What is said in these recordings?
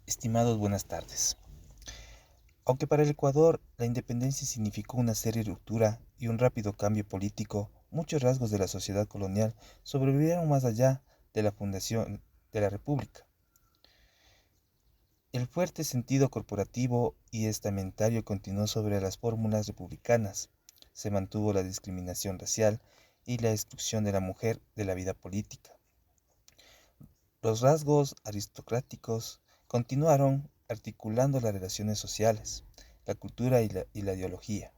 Estimados, buenas tardes. Aunque para el Ecuador la independencia significó una seria ruptura y un rápido cambio político, muchos rasgos de la sociedad colonial sobrevivieron más allá de la fundación de la República. El fuerte sentido corporativo y estamentario continuó sobre las fórmulas republicanas. Se mantuvo la discriminación racial y la exclusión de la mujer de la vida política. Los rasgos aristocráticos continuaron articulando las relaciones sociales, la cultura y la ideología.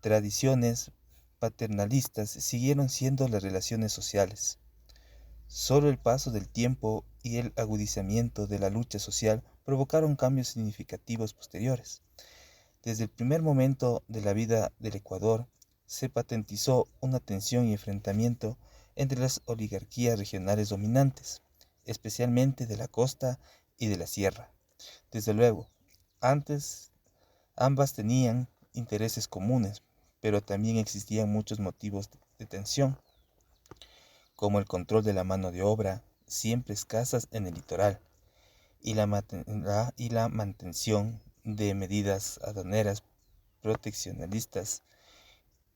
Tradiciones paternalistas siguieron siendo las relaciones sociales. Solo el paso del tiempo y el agudizamiento de la lucha social provocaron cambios significativos posteriores. Desde el primer momento de la vida del Ecuador, se patentizó una tensión y enfrentamiento entre las oligarquías regionales dominantes, especialmente de la costa y de la sierra. Desde luego, antes ambas tenían intereses comunes, pero también existían muchos motivos de tensión, como el control de la mano de obra, siempre escasas en el litoral, y la mantención de medidas aduaneras proteccionistas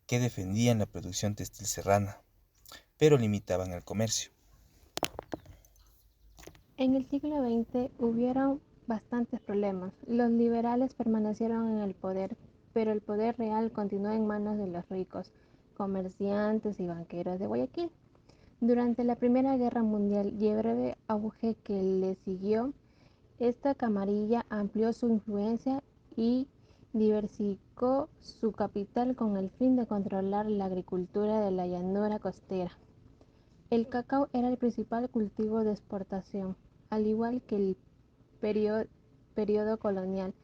que defendían la producción textil serrana, pero limitaban el comercio. En el siglo XX hubieron bastantes problemas. Los liberales permanecieron en el poder, pero el poder real continuó en manos de los ricos, comerciantes y banqueros de Guayaquil. Durante la Primera Guerra Mundial y el breve auge que le siguió, esta camarilla amplió su influencia y diversificó su capital con el fin de controlar la agricultura de la llanura costera. El cacao era el principal cultivo de exportación, al igual que el periodo colonial,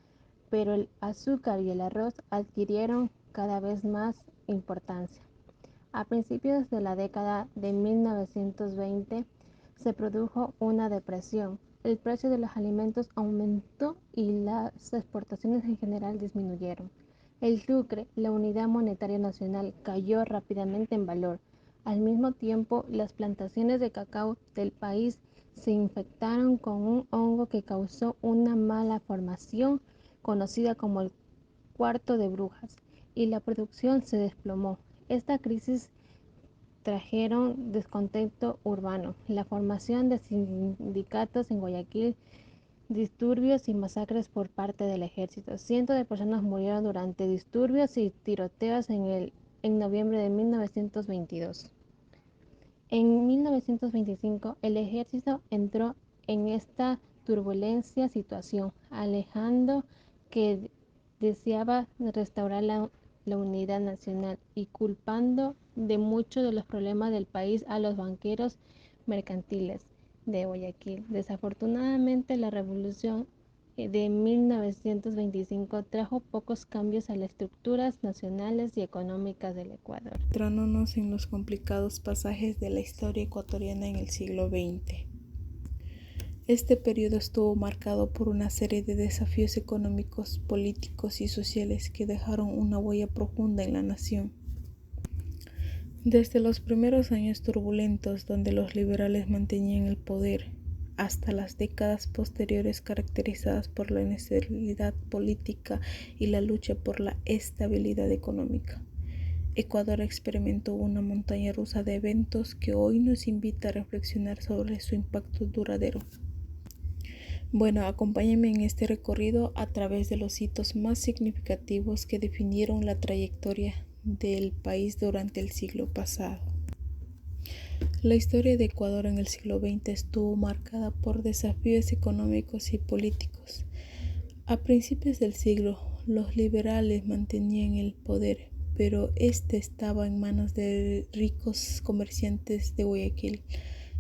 pero el azúcar y el arroz adquirieron cada vez más importancia. A principios de la década de 1920 se produjo una depresión. El precio de los alimentos aumentó y las exportaciones en general disminuyeron. El sucre, la unidad monetaria nacional, cayó rápidamente en valor. Al mismo tiempo, las plantaciones de cacao del país se infectaron con un hongo que causó una mala formación conocida como el cuarto de brujas, y la producción se desplomó. Esta crisis trajeron descontento urbano, la formación de sindicatos en Guayaquil, disturbios y masacres por parte del ejército. Cientos de personas murieron durante disturbios y tiroteos en noviembre de 1922. En 1925, el ejército entró en esta turbulenta situación, alejando que deseaba restaurar la unidad nacional y culpando de muchos de los problemas del país a los banqueros mercantiles de Guayaquil. Desafortunadamente, la revolución de 1925 trajo pocos cambios a las estructuras nacionales y económicas del Ecuador. Centrándonos en los complicados pasajes de la historia ecuatoriana en el siglo XX. Este periodo estuvo marcado por una serie de desafíos económicos, políticos y sociales que dejaron una huella profunda en la nación. Desde los primeros años turbulentos, donde los liberales mantenían el poder, hasta las décadas posteriores caracterizadas por la inestabilidad política y la lucha por la estabilidad económica. Ecuador experimentó una montaña rusa de eventos que hoy nos invita a reflexionar sobre su impacto duradero. Bueno, acompáñenme en este recorrido a través de los hitos más significativos que definieron la trayectoria del país durante el siglo pasado. La historia de Ecuador en el siglo XX estuvo marcada por desafíos económicos y políticos. A principios del siglo, los liberales mantenían el poder, pero este estaba en manos de ricos comerciantes de Guayaquil.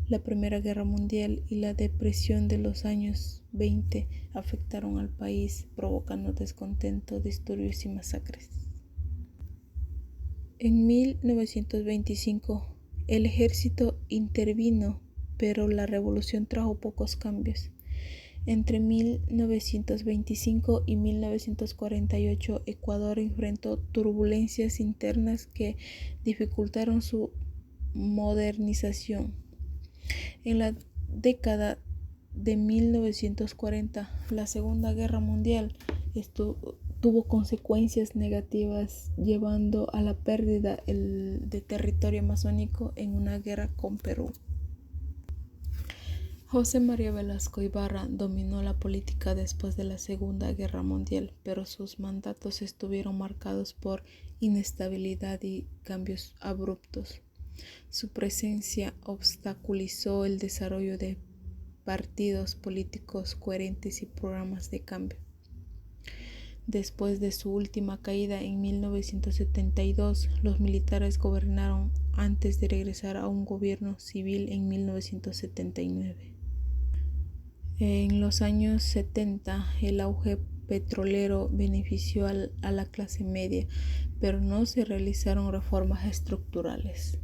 La Primera Guerra Mundial y la depresión de los años 20 afectaron al país, provocando descontento, disturbios y masacres. En 1925, el ejército intervino, pero la revolución trajo pocos cambios. Entre 1925 y 1948, Ecuador enfrentó turbulencias internas que dificultaron su modernización. En la década de 1940, la Segunda Guerra Mundial tuvo consecuencias negativas, llevando a la pérdida de territorio amazónico en una guerra con Perú. José María Velasco Ibarra dominó la política después de la Segunda Guerra Mundial, pero sus mandatos estuvieron marcados por inestabilidad y cambios abruptos. Su presencia obstaculizó el desarrollo de partidos políticos coherentes y programas de cambio. Después de su última caída en 1972, los militares gobernaron antes de regresar a un gobierno civil en 1979. En los años 70, el auge petrolero benefició a la clase media, pero no se realizaron reformas estructurales.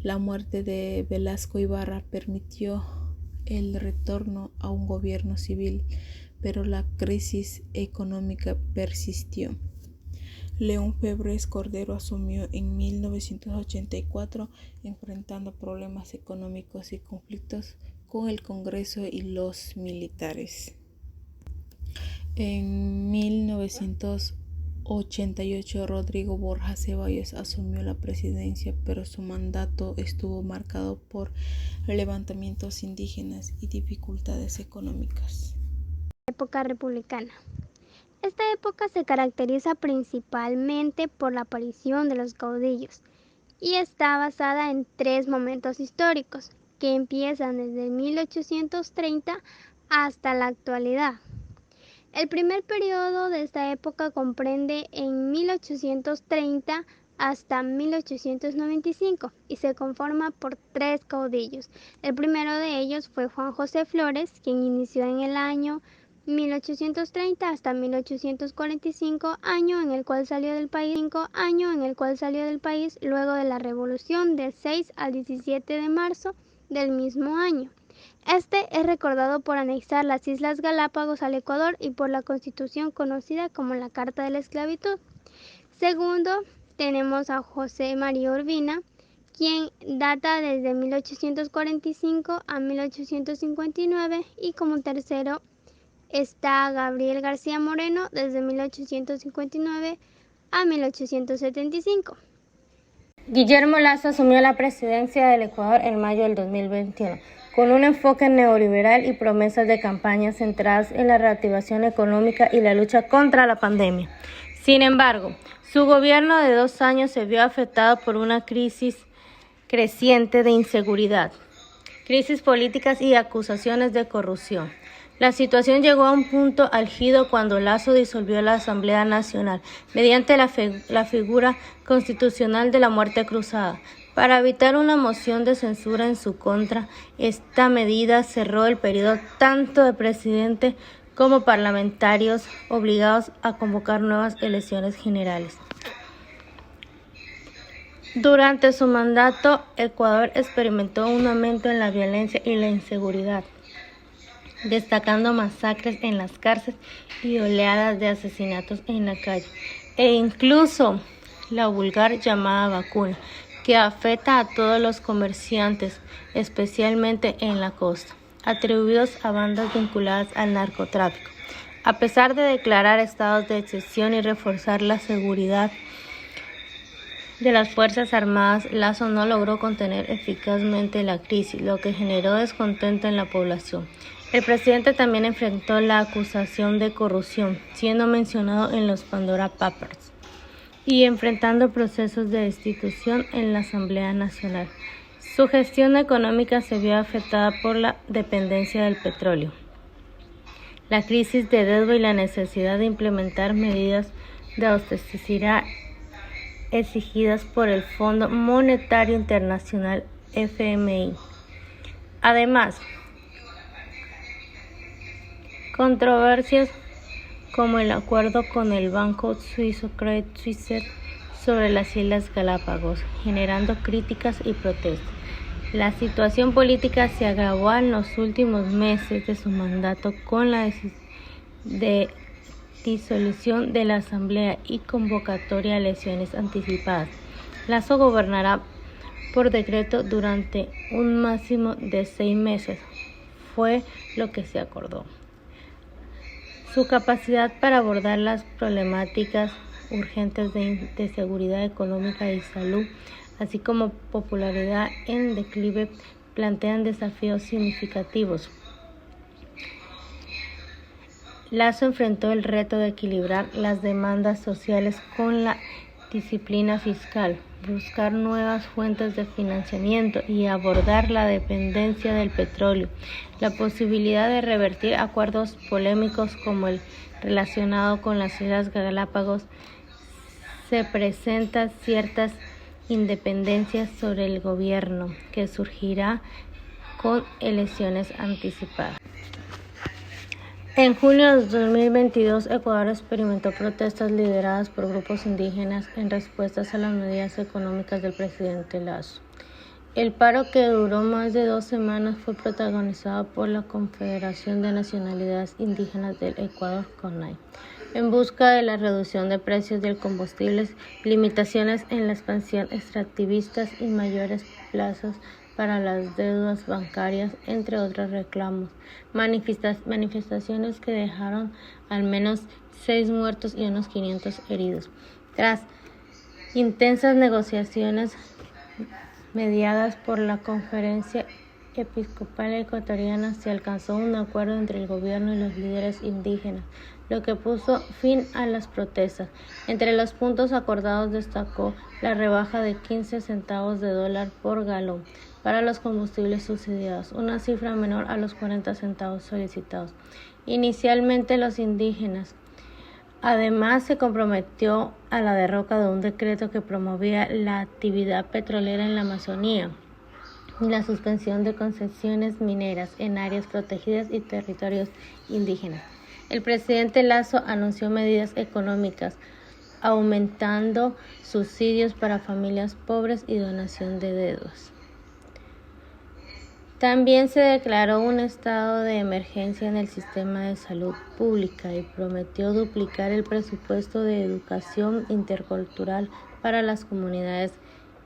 La muerte de Velasco Ibarra permitió el retorno a un gobierno civil, pero la crisis económica persistió. León Febres Cordero asumió en 1984, enfrentando problemas económicos y conflictos con el Congreso y los militares. En 1988, Rodrigo Borja Ceballos asumió la presidencia, pero su mandato estuvo marcado por levantamientos indígenas y dificultades económicas. Época republicana. Esta época se caracteriza principalmente por la aparición de los caudillos y está basada en 3 momentos históricos que empiezan desde 1830 hasta la actualidad. El primer periodo de esta época comprende en 1830 hasta 1895 y se conforma por 3 caudillos. El primero de ellos fue Juan José Flores, quien inició en el año 1830 hasta 1845, año en el cual salió del país luego de la revolución del 6 al 17 de marzo del mismo año. Este es recordado por anexar las Islas Galápagos al Ecuador y por la constitución conocida como la Carta de la Esclavitud. Segundo, tenemos a José María Urbina, quien data desde 1845 a 1859, y como tercero está Gabriel García Moreno desde 1859 a 1875. Guillermo Lazo asumió la presidencia del Ecuador en mayo del 2021, con un enfoque neoliberal y promesas de campaña centradas en la reactivación económica y la lucha contra la pandemia. Sin embargo, su gobierno de 2 años se vio afectado por una crisis creciente de inseguridad, crisis políticas y acusaciones de corrupción. La situación llegó a un punto álgido cuando Lazo disolvió la Asamblea Nacional mediante la figura constitucional de la muerte cruzada. Para evitar una moción de censura en su contra, esta medida cerró el periodo tanto de presidente como parlamentarios, obligados a convocar nuevas elecciones generales. Durante su mandato, Ecuador experimentó un aumento en la violencia y la inseguridad, destacando masacres en las cárceles y oleadas de asesinatos en la calle, e incluso la vulgar llamada vacuna, que afecta a todos los comerciantes, especialmente en la costa, atribuidos a bandas vinculadas al narcotráfico. A pesar de declarar estados de excepción y reforzar la seguridad de las Fuerzas Armadas, Lazo no logró contener eficazmente la crisis, lo que generó descontento en la población. El presidente también enfrentó la acusación de corrupción, siendo mencionado en los Pandora Papers, y enfrentando procesos de destitución en la Asamblea Nacional. Su gestión económica se vio afectada por la dependencia del petróleo, la crisis de deuda y la necesidad de implementar medidas de austeridad exigidas por el Fondo Monetario Internacional (FMI). Además, controversias como el acuerdo con el banco suizo Credit Suisse sobre las Islas Galápagos, generando críticas y protestas. La situación política se agravó en los últimos meses de su mandato con la disolución de la Asamblea y convocatoria a elecciones anticipadas. Lazo gobernará por decreto durante un máximo de 6 meses. fue lo que se acordó. Su capacidad para abordar las problemáticas urgentes de seguridad económica y salud, así como popularidad en declive, plantean desafíos significativos. Lasso enfrentó el reto de equilibrar las demandas sociales con la disciplina fiscal, buscar nuevas fuentes de financiamiento y abordar la dependencia del petróleo. La posibilidad de revertir acuerdos polémicos como el relacionado con las Islas Galápagos se presenta ciertas independencias sobre el gobierno que surgirá con elecciones anticipadas. En junio de 2022, Ecuador experimentó protestas lideradas por grupos indígenas en respuesta a las medidas económicas del presidente Lasso. El paro, que duró más de 2 semanas, fue protagonizado por la Confederación de Nacionalidades Indígenas del Ecuador, CONAIE, en busca de la reducción de precios del combustible, limitaciones en la expansión extractivista y mayores plazos para las deudas bancarias, entre otros reclamos. Manifestaciones que dejaron al menos 6 muertos y unos 500 heridos. Tras intensas negociaciones mediadas por la Conferencia Episcopal Ecuatoriana, se alcanzó un acuerdo entre el gobierno y los líderes indígenas, lo que puso fin a las protestas. Entre los puntos acordados destacó la rebaja de 15 centavos de dólar por galón para los combustibles subsidiados, una cifra menor a los 40 centavos solicitados inicialmente los indígenas. Además, se comprometió a la derroca de un decreto que promovía la actividad petrolera en la Amazonía y la suspensión de concesiones mineras en áreas protegidas y territorios indígenas. El presidente Lasso anunció medidas económicas, aumentando subsidios para familias pobres y donación de deudas. También se declaró un estado de emergencia en el sistema de salud pública y prometió duplicar el presupuesto de educación intercultural para las comunidades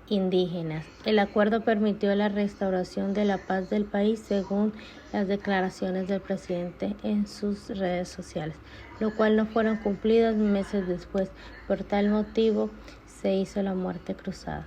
indígenas. El acuerdo permitió la restauración de la paz del país, según las declaraciones del presidente en sus redes sociales, lo cual no fueron cumplidas meses después. Por tal motivo, se hizo la muerte cruzada.